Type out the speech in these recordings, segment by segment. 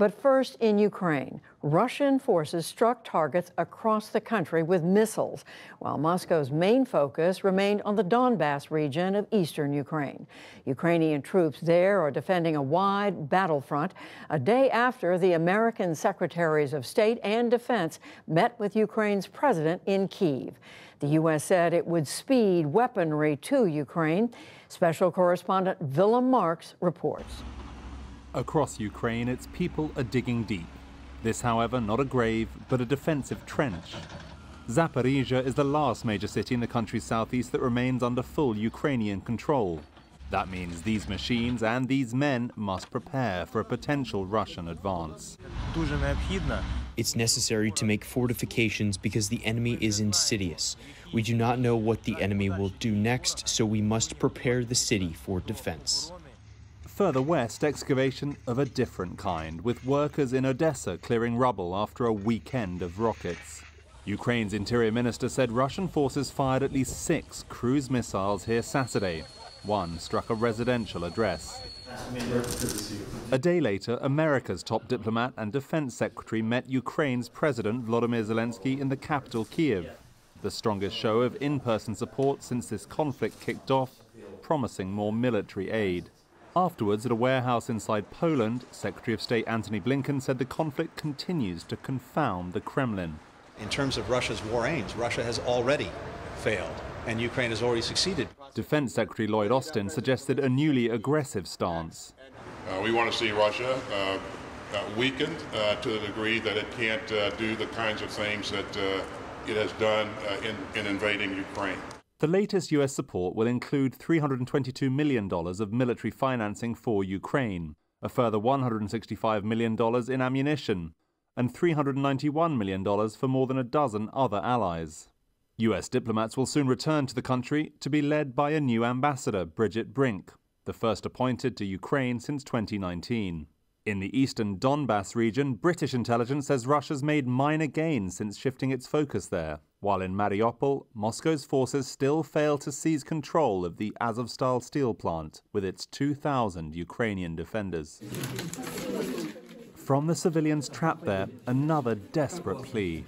But first, in Ukraine, Russian forces struck targets across the country with missiles, while Moscow's main focus remained on the Donbass region of eastern Ukraine. Ukrainian troops there are defending a wide battlefront a day after the American Secretaries of State and Defense met with Ukraine's president in Kyiv. The U.S. said it would speed weaponry to Ukraine. Special correspondent Willem Marks reports. Across Ukraine, its people are digging deep. This, however, not a grave, but a defensive trench. Zaporizhzhia is the last major city in the country's southeast that remains under full Ukrainian control. That means these machines and these men must prepare for a potential Russian advance. It's necessary to make fortifications because the enemy is insidious. We do not know what the enemy will do next, so we must prepare the city for defense. Further west, excavation of a different kind, with workers in Odessa clearing rubble after a weekend of rockets. Ukraine's interior minister said Russian forces fired at least 6 cruise missiles here Saturday. One struck a residential address. A day later, America's top diplomat and defense secretary met Ukraine's President Volodymyr Zelensky in the capital, Kyiv. The strongest show of in-person support since this conflict kicked off, promising more military aid. Afterwards, at a warehouse inside Poland, Secretary of State Antony Blinken said the conflict continues to confound the Kremlin. In terms of Russia's war aims, Russia has already failed, and Ukraine has already succeeded. Defense Secretary Lloyd Austin suggested a newly aggressive stance. We want to see Russia weakened to the degree that it can't do the kinds of things that it has done in invading Ukraine. The latest U.S. support will include $322 million of military financing for Ukraine, a further $165 million in ammunition, and $391 million for more than a dozen other allies. U.S. diplomats will soon return to the country to be led by a new ambassador, Bridget Brink, the first appointed to Ukraine since 2019. In the eastern Donbass region, British intelligence says Russia's made minor gains since shifting its focus there, while in Mariupol, Moscow's forces still fail to seize control of the Azovstal steel plant with its 2,000 Ukrainian defenders. From the civilians trapped there, another desperate plea.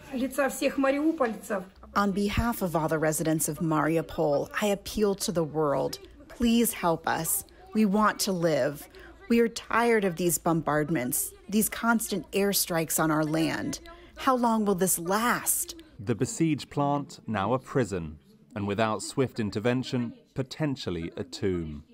On behalf of all the residents of Mariupol, I appeal to the world. Please help us. We want to live. We are tired of these bombardments, these constant airstrikes on our land. How long will this last? The besieged plant, now a prison, and without swift intervention, potentially a tomb.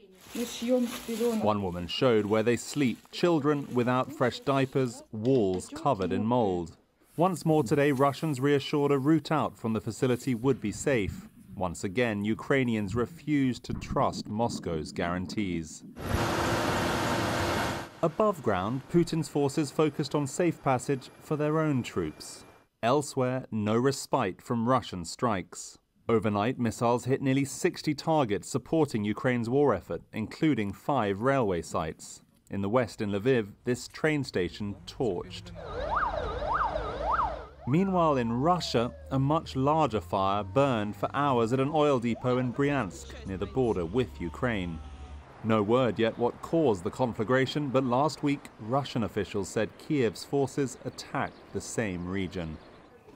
One woman showed where they sleep, children without fresh diapers, walls covered in mold. Once more today, Russians reassured a route out from the facility would be safe. Once again, Ukrainians refused to trust Moscow's guarantees. Above ground, Putin's forces focused on safe passage for their own troops. Elsewhere, no respite from Russian strikes. Overnight, missiles hit nearly 60 targets supporting Ukraine's war effort, including 5 railway sites. In the west, in Lviv, this train station torched. Meanwhile, in Russia, a much larger fire burned for hours at an oil depot in Bryansk, near the border with Ukraine. No word yet what caused the conflagration, but last week, Russian officials said Kiev's forces attacked the same region.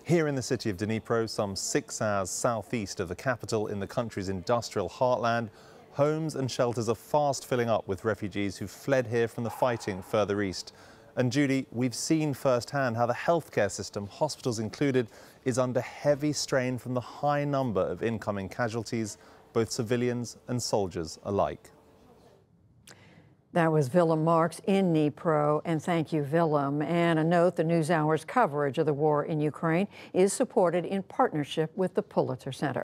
Here in the city of Dnipro, some 6 hours southeast of the capital in the country's industrial heartland, homes and shelters are fast filling up with refugees who fled here from the fighting further east. And Judy, we've seen firsthand how the healthcare system, hospitals included, is under heavy strain from the high number of incoming casualties, both civilians and soldiers alike. That was Willem Marks in Dnipro, and thank you, Willem. And a note, the NewsHour's coverage of the war in Ukraine is supported in partnership with the Pulitzer Center.